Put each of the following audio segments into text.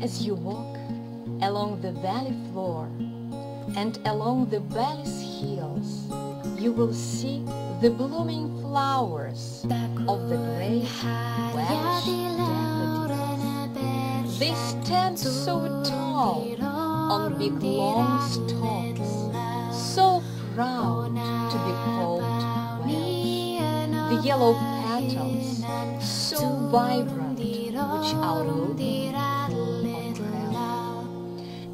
As you walk along the valley floor and along the valley's hills, you will see the blooming flowers of the great Welsh daffodils. They stand so tall on big long stalks, so proud to be called Welsh. The yellow petals, so vibrant, which are looking full of health.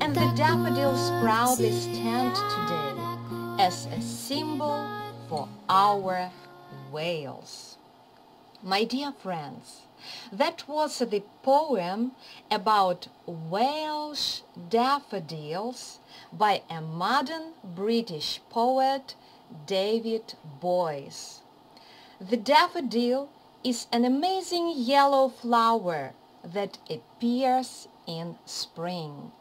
And the daffodils proudly stand today as a symbol for our Wales. My dear friends, that was the poem about Welsh daffodils by a modern British poet, David Boyce. The daffodil is an amazing yellow flower that appears in spring.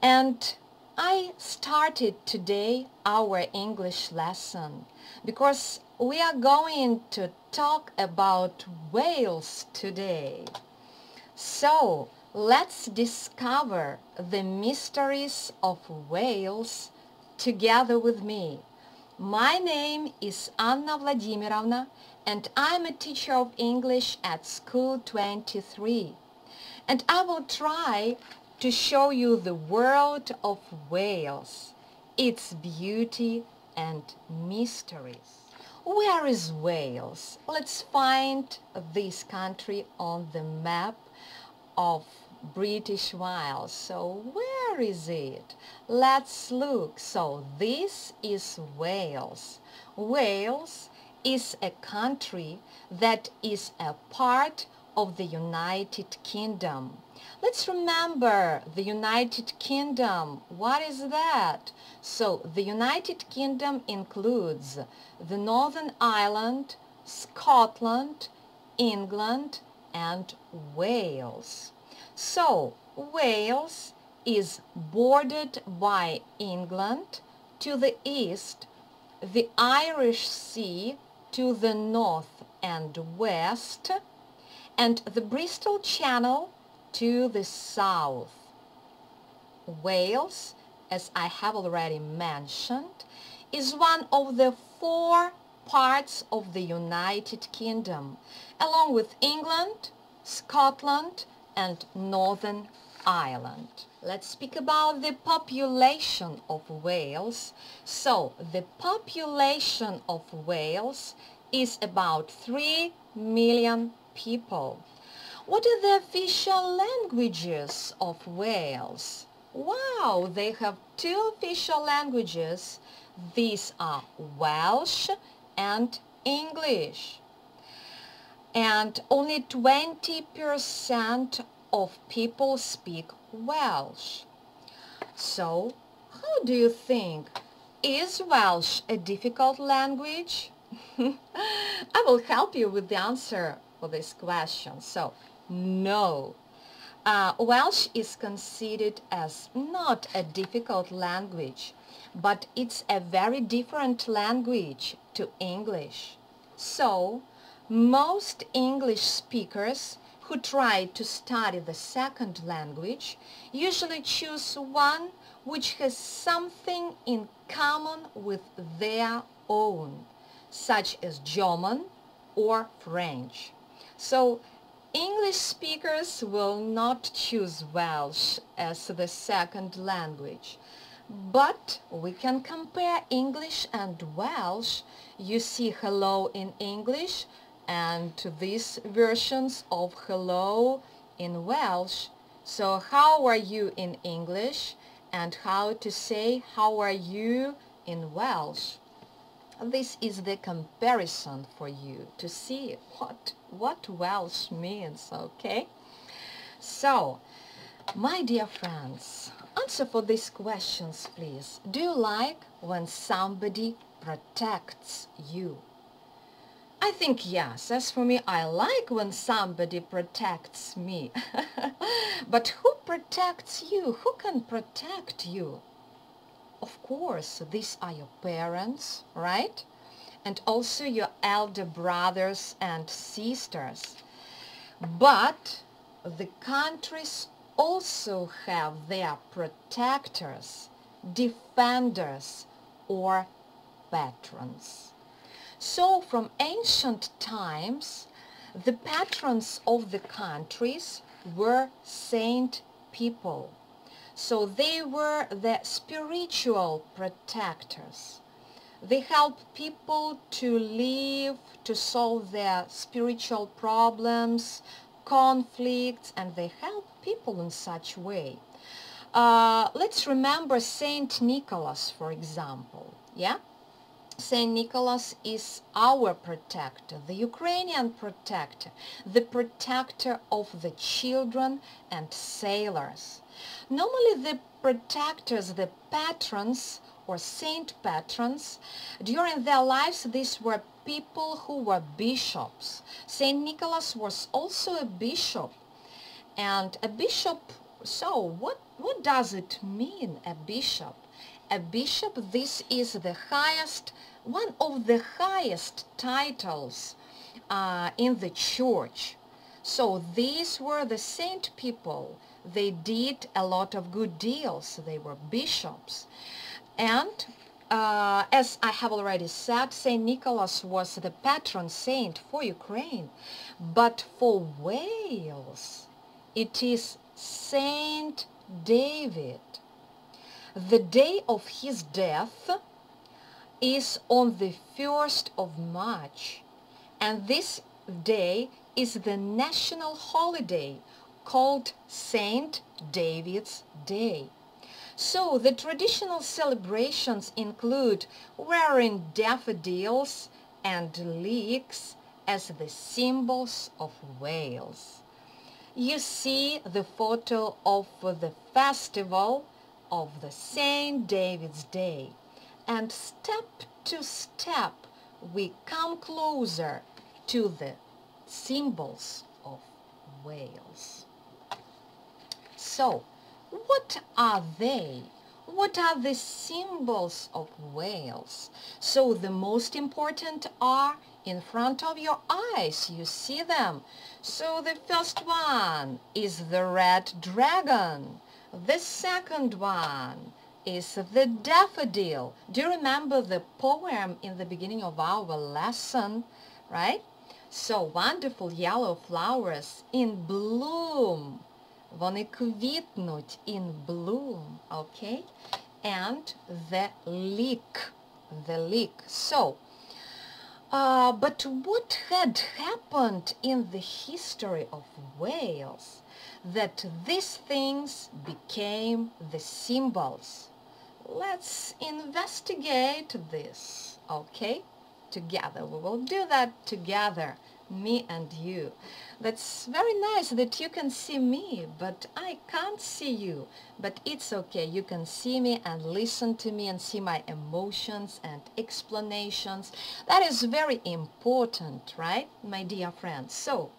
And I started today our English lesson because we are going to talk about Wales today. So let's discover the mysteries of Wales together with me. My name is Anna Vladimirovna and I'm a teacher of English at School 23. And I will try to show you the world of Wales, its beauty and mysteries. Where is Wales? Let's find this country on the map of British Wales. So where is it? Let's look. So this is Wales. Wales is a country that is a part of the United Kingdom. Let's remember the United Kingdom. What is that? So the United Kingdom includes the Northern Ireland, Scotland, England, and Wales. So Wales is bordered by England to the east, the Irish Sea to the north and west, and the Bristol Channel to the south. Wales, as I have already mentioned, is one of the 4 parts of the United Kingdom, along with England, Scotland, and Northern Ireland. Let's speak about the population of Wales. So, the population of Wales is about 3 million people. What are the official languages of Wales? Wow, they have 2 official languages. These are Welsh and English. And only 20% of people speak Welsh. So, how do you think? Is Welsh a difficult language? I will help you with the answer for this question. So, no. Welsh is considered as not a difficult language, but it's a very different language to English. So, most English speakers who try to study the second language usually choose one which has something in common with their own, such as German or French. So, English speakers will not choose Welsh as the second language. But we can compare English and Welsh. You see hello in English and these versions of hello in Welsh. So how are you in English and how to say how are you in Welsh. This is the comparison for you to see what Welsh means, okay? So, my dear friends, answer for these questions, please. Do you like when somebody protects you? I think yes. As for me, I like when somebody protects me. But who protects you? Who can protect you? Of course, these are your parents, right? And also your elder brothers and sisters. But the countries also have their protectors, defenders, or patrons. So from ancient times, the patrons of the countries were saint people. So they were the spiritual protectors. They help people to live, to solve their spiritual problems, conflicts, and they help people in such way. Let's remember Saint Nicholas, for example. Yeah? Saint Nicholas is our protector, the Ukrainian protector, the protector of the children and sailors. Normally the protectors, the patrons or saint patrons, during their lives these were people who were bishops. Saint Nicholas was also a bishop. And a bishop, so what does it mean, a bishop? A bishop, this is the highest, one of the highest titles in the church. So these were the saint people. They did a lot of good deeds. They were bishops. And as I have already said, Saint Nicholas was the patron saint for Ukraine. But for Wales, it is Saint David. The day of his death is on the 1st of March, and this day is the national holiday called Saint David's Day. So the traditional celebrations include wearing daffodils and leeks as the symbols of Wales. You see the photo of the festival of the Saint David's Day, and step to step we come closer to the symbols of Wales. So, what are they? What are the symbols of Wales? So the most important are in front of your eyes. You see them. So the first one is the red dragon. The second one is the daffodil. Do you remember the poem in the beginning of our lesson, right? So wonderful yellow flowers in bloom. Вони квітнуть in bloom, okay? And the leek. So, but what had happened in the history of Wales that these things became the symbols? Let's investigate this, okay? Together, we will do that together, me and you. That's very nice that you can see me, but I can't see you. But it's okay, you can see me and listen to me and see my emotions and explanations. That is very important, right, my dear friends? So,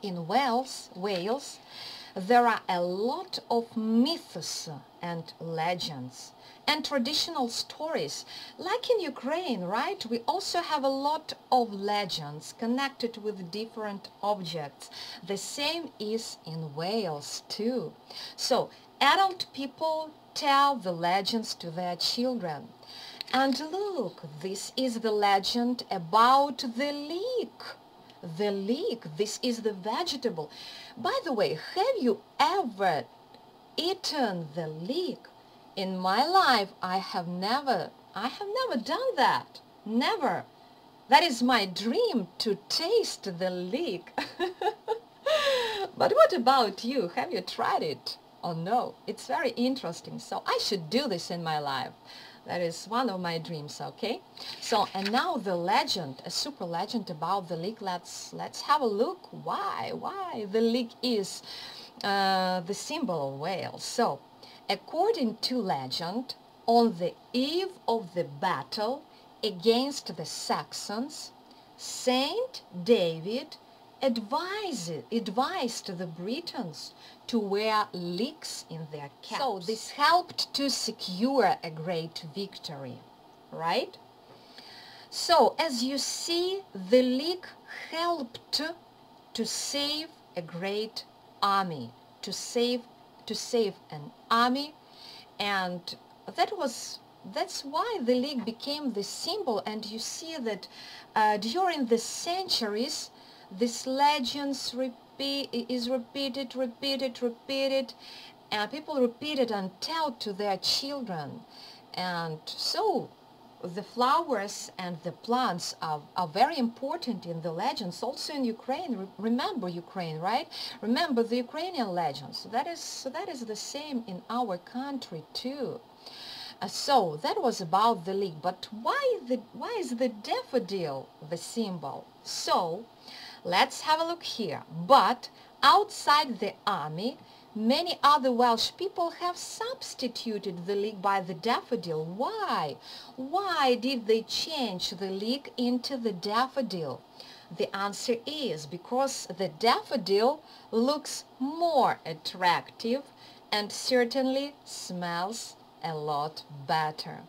in Wales, there are a lot of myths and legends and traditional stories. Like in Ukraine, right, we also have a lot of legends connected with different objects. The same is in Wales too. So, adult people tell the legends to their children. And look, this is the legend about the leek. The leek, this is the vegetable. By the way, have you ever eaten the leek? In my life, I have never done that. Never. That is my dream, to taste the leek. But what about you? Have you tried it? Oh no, it's very interesting. So I should do this in my life. That is one of my dreams, okay? So, and now the legend, a super legend about the leek. Let's have a look. Why the leek is the symbol of Wales. So, according to legend, on the eve of the battle against the Saxons, Saint David advised the Britons to wear leeks in their caps. So this helped to secure a great victory, right? So as you see, the leek helped to save a great army, to save an army, and that's why the league became the symbol. And you see that during the centuries, this legends is repeated, and people repeat it and tell to their children. And so the flowers and the plants are very important in the legends, also in Ukraine. Remember Ukraine, right? Remember the Ukrainian legends. That is the same in our country too. So that was about the league. But why is the daffodil the symbol? So let's have a look here. But outside the army, many other Welsh people have substituted the leek by the daffodil. Why? Why did they change the leek into the daffodil? The answer is because the daffodil looks more attractive and certainly smells a lot better.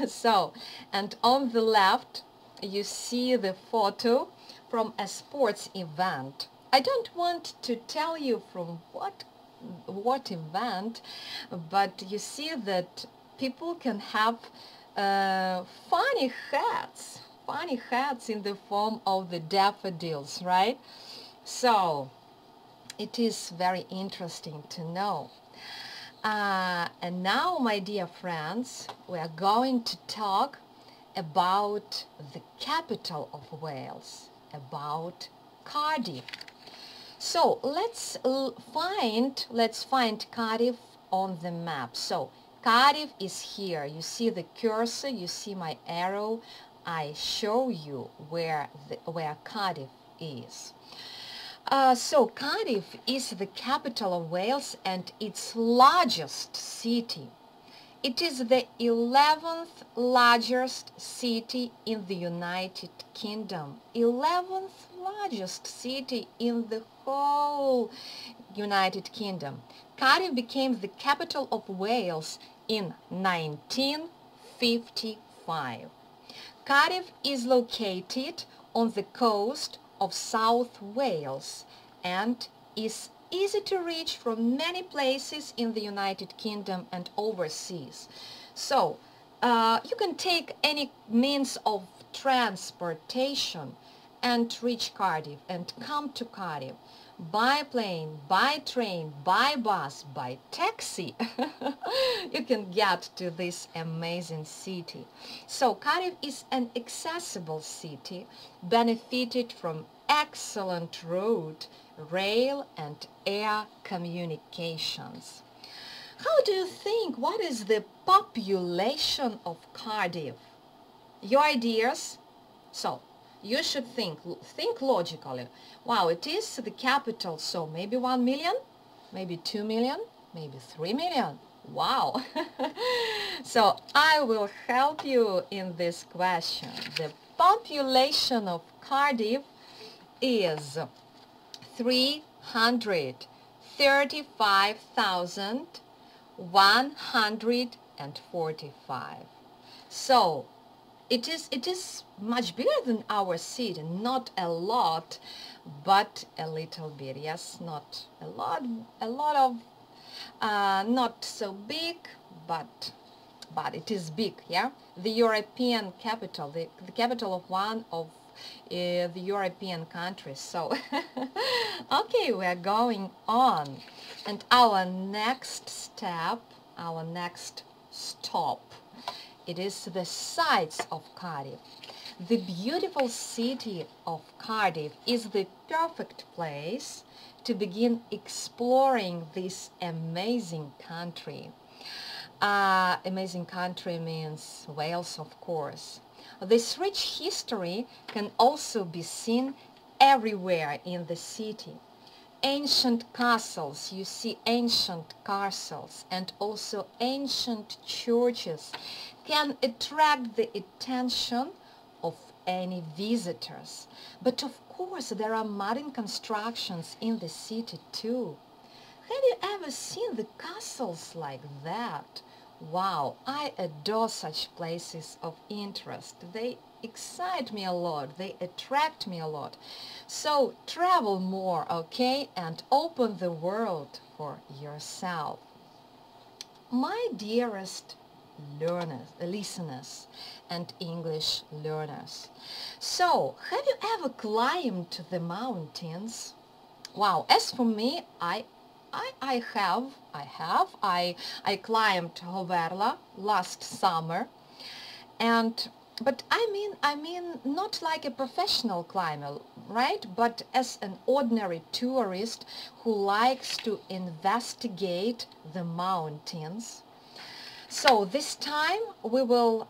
So, and on the left you see the photo from a sports event. I don't want to tell you from what event, but you see that people can have funny hats in the form of the daffodils, right? So it is very interesting to know. And now, my dear friends, we are going to talk about the capital of Wales, about Cardiff. So let's find Cardiff on the map. So Cardiff is here. You see the cursor, you see my arrow. I show you where Cardiff is. So Cardiff is the capital of Wales and its largest city. It is the 11th largest city in the United Kingdom. 11th largest city in the whole United Kingdom. Cardiff became the capital of Wales in 1955. Cardiff is located on the coast of South Wales and is easy to reach from many places in the United Kingdom and overseas. So you can take any means of transportation and reach Cardiff and come to Cardiff by plane, by train, by bus, by taxi. You can get to this amazing city. So Cardiff is an accessible city, benefited from excellent road, rail and air communications. How do you think? What is the population of Cardiff? Your ideas? So you should think logically. Wow, it is the capital, so maybe 1 million, maybe 2 million, maybe 3 million. Wow. So I will help you in this question. The population of Cardiff is 335,145. So it is much bigger than our city, not a lot, but a little bit. Yes, not a lot of not so big, but it is big. Yeah, the European capital, the capital of one of the European countries. So okay, we are going on, and our next step, our next stop, it is the sights of Cardiff. The beautiful city of Cardiff is the perfect place to begin exploring this amazing country. Amazing country means Wales, of course. This rich history can also be seen everywhere in the city. Ancient castles, you see ancient castles, and also ancient churches can attract the attention of any visitors. But of course there are modern constructions in the city too. Have you ever seen the castles like that? Wow, I adore such places of interest. They excite me a lot. They attract me a lot. So travel more, okay? And open the world for yourself. My dearest listeners and English learners. So, have you ever climbed the mountains? Wow, as for me, I have. I climbed Hoverla last summer, but I mean not like a professional climber, right? But as an ordinary tourist who likes to investigate the mountains. So this time we will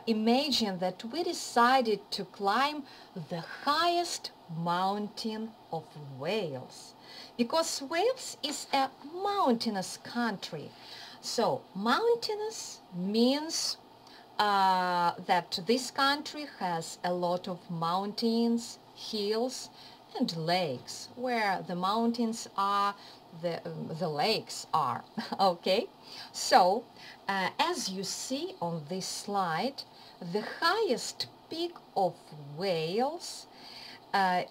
imagine that we decided to climb the highest mountain of Wales, because Wales is a mountainous country. So mountainous means that this country has a lot of mountains, hills and lakes. Where the mountains are, the lakes are. Okay? So, as you see on this slide, the highest peak of Wales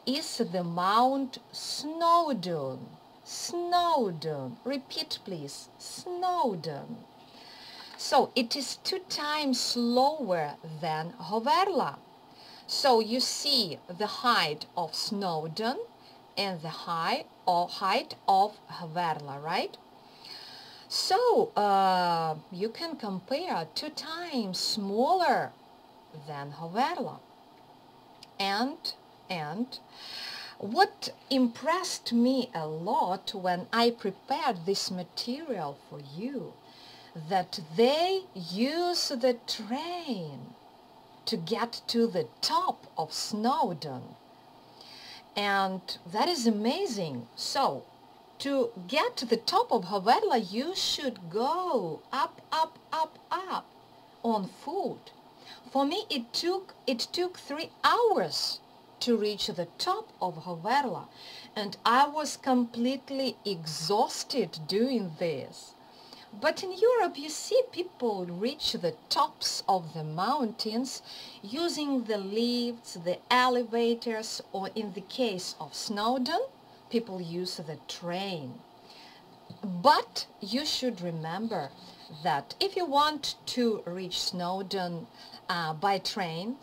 is the Mount Snowdon. Snowdon. Repeat please. Snowdon. So it is 2 times lower than Hoverla. So you see the height of Snowdon and the height of Hoverla, right? So you can compare 2 times smaller than Hoverla. And what impressed me a lot when I prepared this material for you, that they use the train to get to the top of Snowdon. And that is amazing. So, to get to the top of Hoverla, you should go up on foot. For me, it took 3 hours to reach the top of Hoverla, and I was completely exhausted doing this. But in Europe, you see people reach the tops of the mountains using the lifts, the elevators, or in the case of Snowdon, people use the train. But you should remember that if you want to reach Snowdon by train,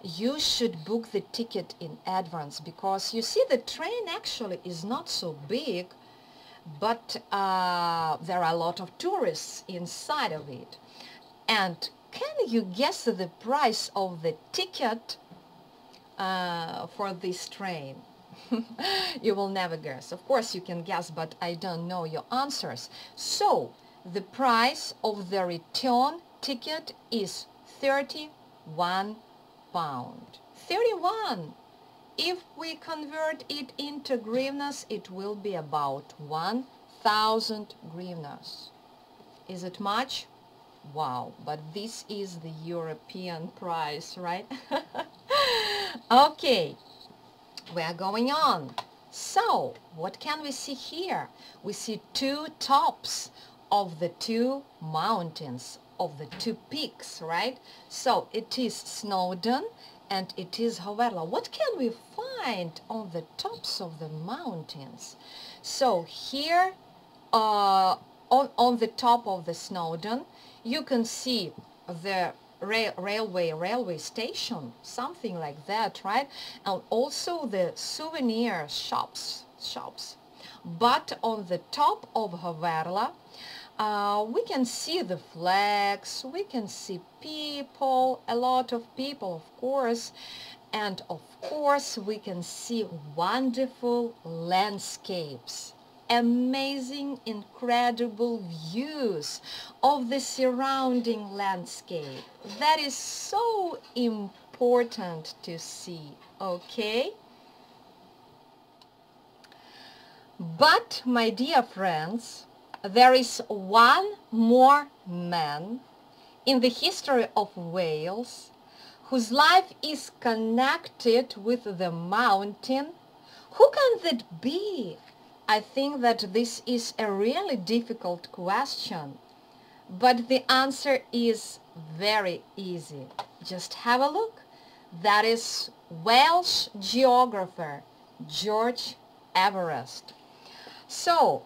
you should book the ticket in advance, because you see the train actually is not so big, but there are a lot of tourists inside of it. And can you guess the price of the ticket for this train? You will never guess. Of course you can guess, but I don't know your answers. So the price of the return ticket is £31. 31! If we convert it into hryvnias, it will be about 1,000 hryvnias. Is it much? Wow, but this is the European price, right? Okay, we are going on. So, what can we see here? We see 2 tops of the 2 mountains, of the 2 peaks, right? So, it is Snowdon and it is Hoverla. What can we find on the tops of the mountains? So here on the top of the Snowdon, you can see the railway station, something like that, right? And also the souvenir shops. But on the top of Hoverla, we can see the flags, we can see people, a lot of people, of course, and of course we can see wonderful landscapes, amazing, incredible views of the surrounding landscape. That is so important to see, okay? But, my dear friends, there is one more man in the history of Wales whose life is connected with the mountain. Who can that be? I think that this is a really difficult question, but the answer is very easy. Just have a look That is Welsh geographer George Everest. So,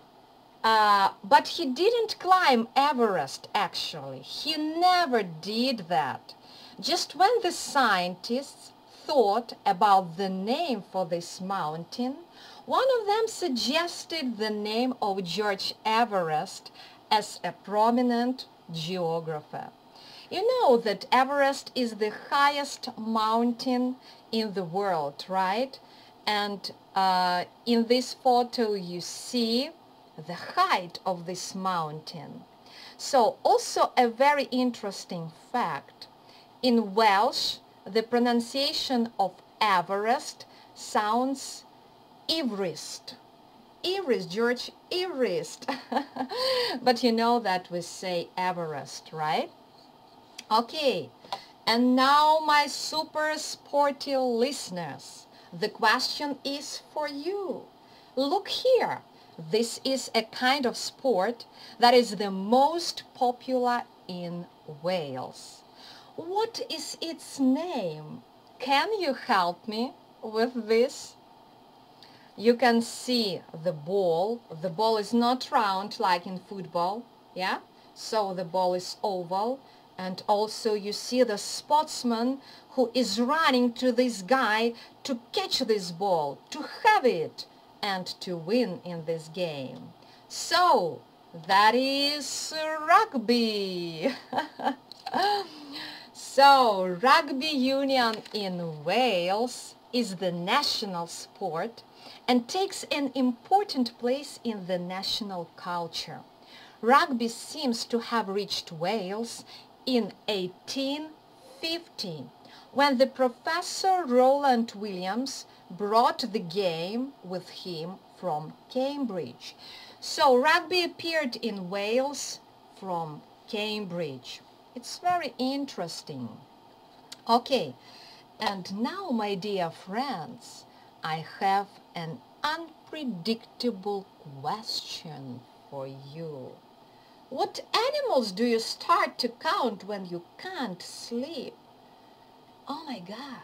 but he didn't climb Everest actually. He never did that. Just when the scientists thought about the name for this mountain, one of them suggested the name of George Everest as a prominent geographer. You know that Everest is the highest mountain in the world, right? And in this photo you see the height of this mountain. So also a very interesting fact. In Welsh, the pronunciation of Everest sounds Everest. Everest, George Everest. But you know that we say Everest, right? Okay, and now my super sporty listeners, the question is for you. Look here. This is a kind of sport that is the most popular in Wales. What is its name? Can you help me with this? You can see the ball. The ball is not round like in football, yeah? So the ball is oval. And also you see the sportsman who is running to this guy to catch this ball, to have it, and to win in this game. So, that is rugby. So, rugby union in Wales is the national sport and takes an important place in the national culture. Rugby seems to have reached Wales in 1850, when the Professor Roland Williams brought the game with him from Cambridge. So rugby appeared in Wales from Cambridge. It's very interesting. Okay, and now, my dear friends, I have an unpredictable question for you. What animals do you start to count when you can't sleep? Oh my God,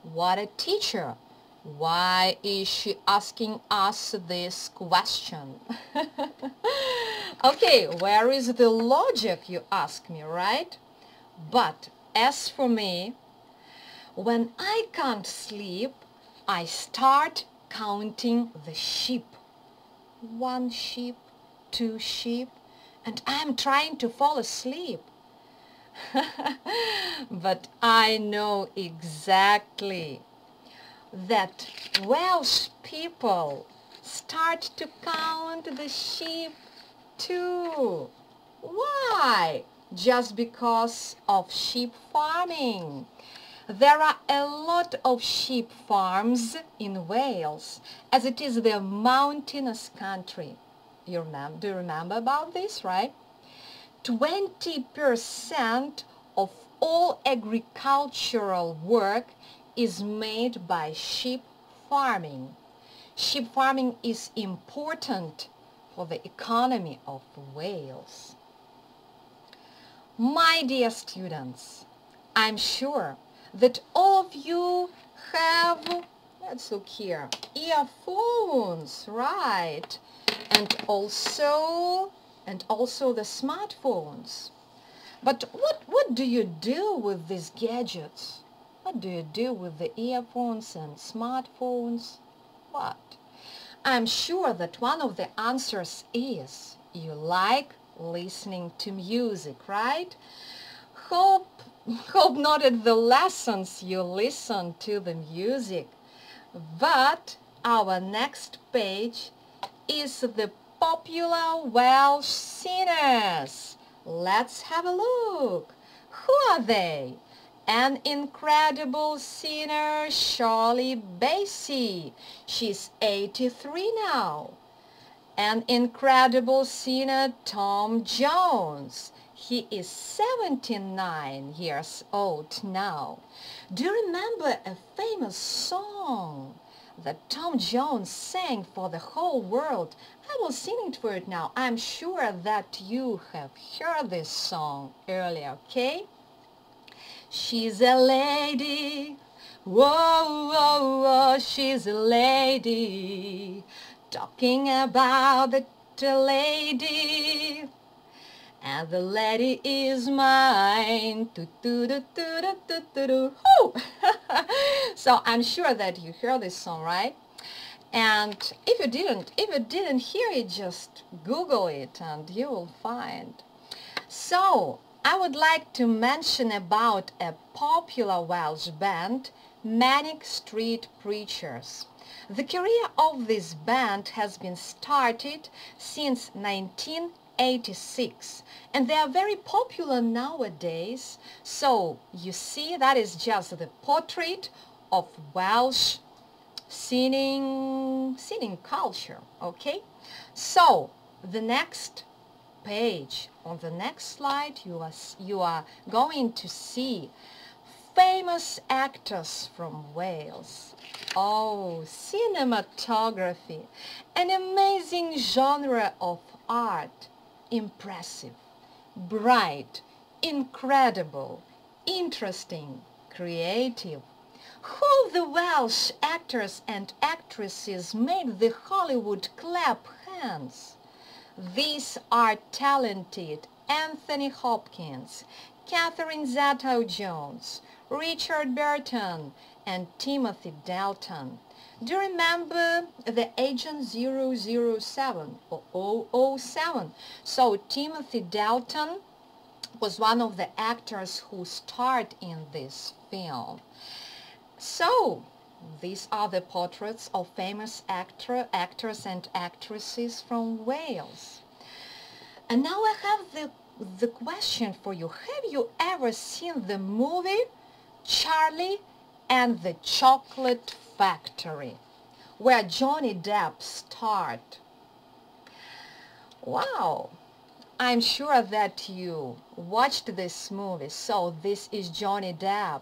what a teacher! Why is she asking us this question? Okay, where is the logic, you ask me, right? But as for me, when I can't sleep, I start counting the sheep. 1 sheep, 2 sheep, and I'm trying to fall asleep. But I know exactly that Welsh people start to count the sheep too. Why? Just because of sheep farming. There are a lot of sheep farms in Wales, as it is the mountainous country. Do you remember about this, right? 20% of all agricultural work is made by sheep farming. Sheep farming is important for the economy of Wales. My dear students, I'm sure that all of you have, let's look here, earphones, right? And also the smartphones. But what do you do with these gadgets? What do you do with the earphones and smartphones? What? I'm sure that one of the answers is you like listening to music, right? Hope not at the lessons you listen to the music, but our next page is the popular Welsh singers. Let's have a look. Who are they? An incredible singer, Shirley Bassey. She's 83 now. An incredible singer, Tom Jones. He is 79 years old now. Do you remember a famous song that Tom Jones sang for the whole world? I will sing it for it now. I'm sure that you have heard this song earlier, okay? She's a lady Whoa, whoa, whoa, she's a lady, talking about the lady. And the lady is mine. So I'm sure that you heard this song, right? And if you didn't hear it, just Google it and you will find. So I would like to mention about a popular Welsh band, Manic Street Preachers. The career of this band has been started since 1986, and they are very popular nowadays. So you see, that is just the portrait of Welsh singing culture, okay? So the next page, on the next slide, you are going to see famous actors from Wales. Oh, cinematography, an amazing genre of art, impressive, bright, incredible, interesting, creative. Who the Welsh actors and actresses made the Hollywood clap hands? These are talented Anthony Hopkins, Catherine Zeta-Jones, Richard Burton, and Timothy Dalton. Do you remember the Agent 007 or 007? So Timothy Dalton was one of the actors who starred in this film. So these are the portraits of famous actors and actresses from Wales. And now I have the question for you. Have you ever seen the movie Charlie and the Chocolate Factory, where Johnny Depp starred? Wow! I'm sure that you watched this movie. So this is Johnny Depp,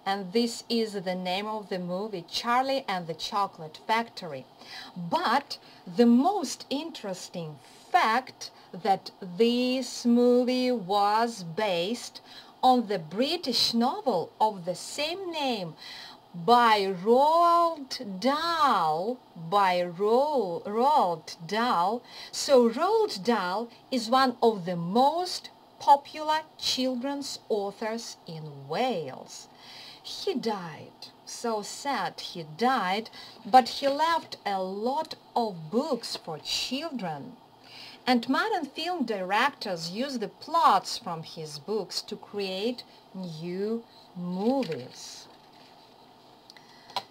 and this is the name of the movie, Charlie and the Chocolate Factory. But the most interesting fact that this movie was based on the British novel of the same name by Roald Dahl. So Roald Dahl is one of the most popular children's authors in Wales. He died, so sad he died, but he left a lot of books for children. And modern film directors use the plots from his books to create new movies.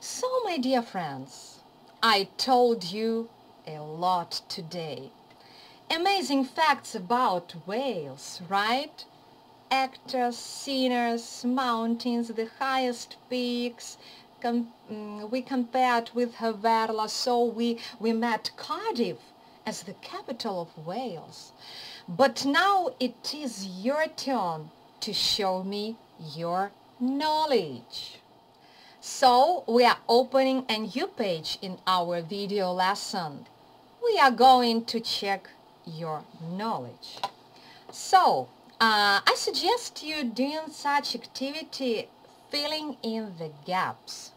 So, my dear friends, I told you a lot today. Amazing facts about Wales, right? Actors, singers, mountains, the highest peaks. We compared with Haverla, so we met Cardiff as the capital of Wales. But now it is your turn to show me your knowledge. So we are opening a new page in our video lesson. We are going to check your knowledge. So I suggest you doing such activity, filling in the gaps.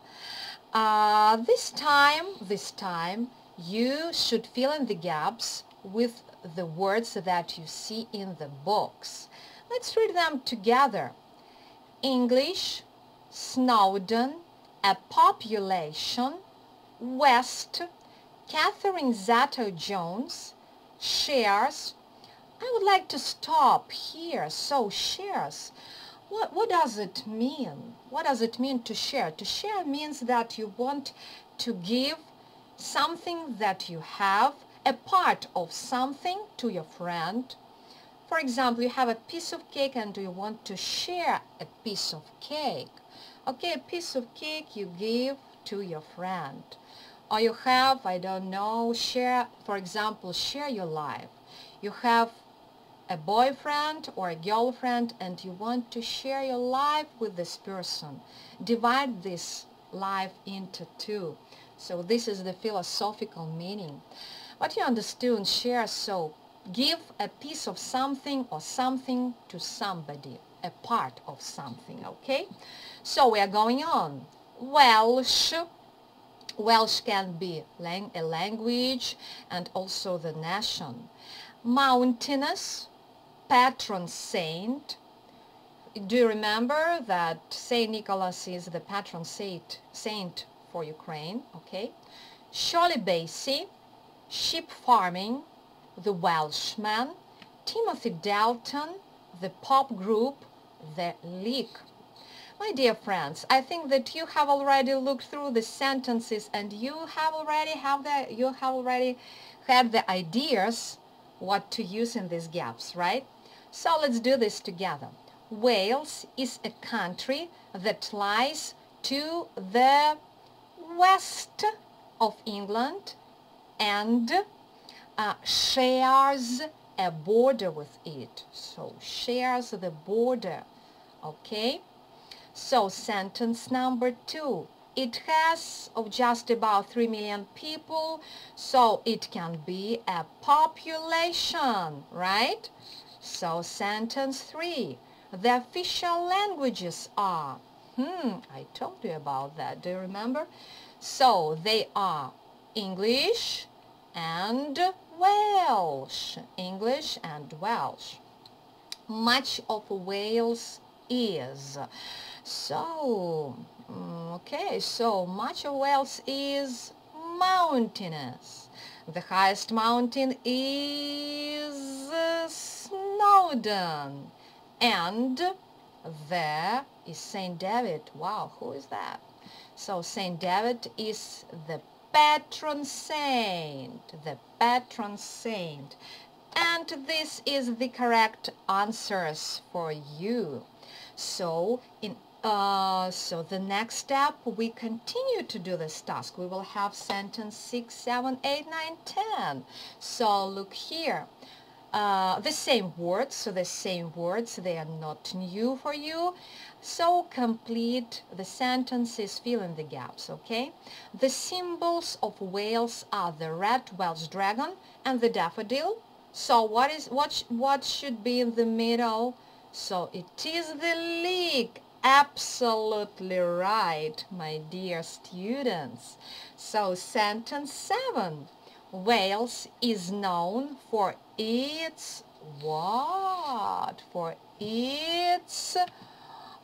This time you should fill in the gaps with the words that you see in the box. Let's read them together. English, Snowdon, a population, West, Catherine Zeta-Jones, shares. I would like to stop here. So shares, what does it mean? What does it mean to share? To share means that you want to give something that you have, a part of something, to your friend. For example, you have a piece of cake and you want to share a piece of cake. Okay, a piece of cake you give to your friend. Or you have, I don't know, share, for example, share your life. You have a boyfriend or a girlfriend and you want to share your life with this person. Divide this life into two. So this is the philosophical meaning. But you understood share, so give a piece of something or something to somebody, a part of something, okay? So we are going on. Welsh. Welsh can be a language and also the nation. Mountainous, patron saint. Do you remember that Saint Nicholas is the patron saint for Ukraine? Okay. Celibacy, sheep farming, the Welshman, Timothy Dalton, the pop group, the League. My dear friends, I think that you have already looked through the sentences and you have already had the ideas what to use in these gaps, right? So let's do this together. Wales is a country that lies to the west of England and shares a border with it. So shares the border, okay? So sentence number 2. It has just about 3 million people, so it can be a population, right? So sentence 3. The official languages are, I told you about that, do you remember? So they are English and Welsh. English and Welsh. Much of Wales is. So, okay, so much of Wales is mountainous. The highest mountain is Snowdon. And there is Saint David. Wow, who is that? So Saint David is the patron saint. The patron saint. And this is the correct answers for you. So the next step, we continue to do this task. We will have sentence 6, 7, 8, 9, 10. So look here. The same words, they are not new for you. So complete the sentences, fill in the gaps, okay? The symbols of Wales are the red Welsh dragon and the daffodil. So what should be in the middle? So it is the leek. Absolutely right, my dear students. So sentence 7. Wales is known for its what? For its,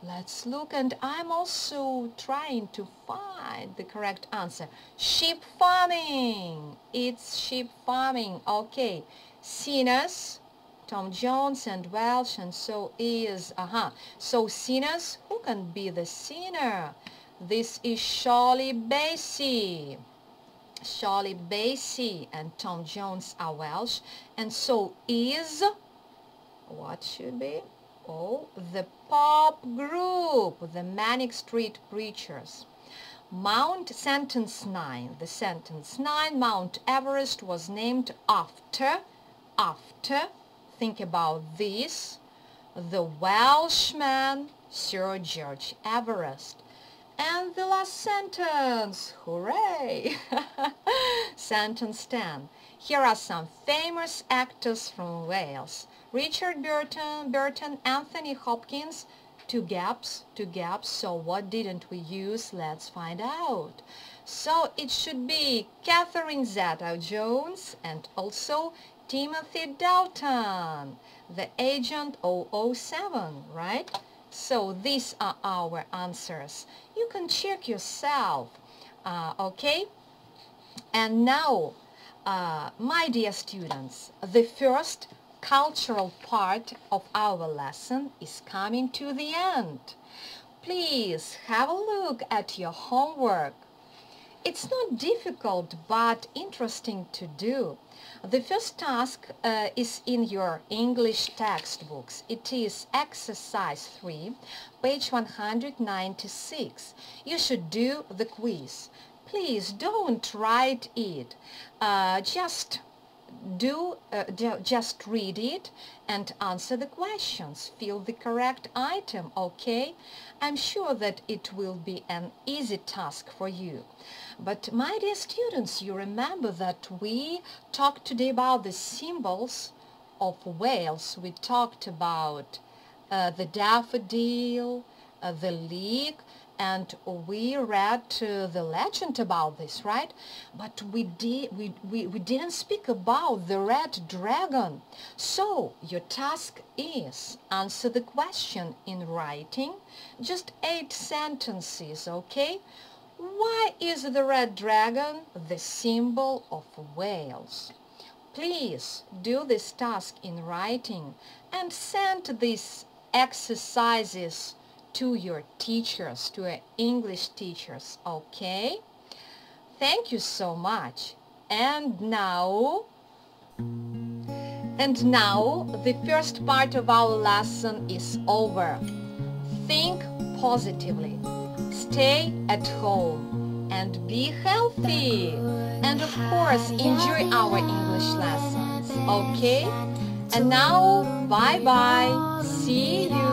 let's look, and I'm also trying to find the correct answer. Sheep farming. It's sheep farming. Okay. Sinners, Tom Jones and Welsh, and so is, So sinners, who can be the sinner? This is Shirley Bassey. Shirley Bassey and Tom Jones are Welsh, and so is, what should be? Oh, the pop group, the Manic Street Preachers. Sentence 9. The sentence 9, Mount Everest was named after, think about this, the Welshman Sir George Everest. And the last sentence, hooray! Sentence 10. Here are some famous actors from Wales. Richard Burton, Anthony Hopkins, two gaps. So what didn't we use? Let's find out. So it should be Catherine Zeta-Jones and also Timothy Dalton, the Agent 007, right? So these are our answers. You can check yourself, okay? And now, my dear students, the first cultural part of our lesson is coming to the end. Please have a look at your homework. It's not difficult but interesting to do. The first task is in your English textbooks. It is exercise 3, page 196. You should do the quiz. Please don't write it. Just read it and answer the questions. Fill the correct item, okay? I'm sure that it will be an easy task for you. But my dear students, you remember that we talked today about the symbols of Wales. We talked about the daffodil, the leek, and we read the legend about this, right? But we didn't speak about the red dragon. So your task is answer the question in writing, just 8 sentences, okay? Why is the red dragon the symbol of Wales? Please do this task in writing and send these exercises to your teachers, to your English teachers, okay? Thank you so much. And now the first part of our lesson is over. Think positively, stay at home, and be healthy. And of course, enjoy our English lessons, okay? And now, bye-bye. See you.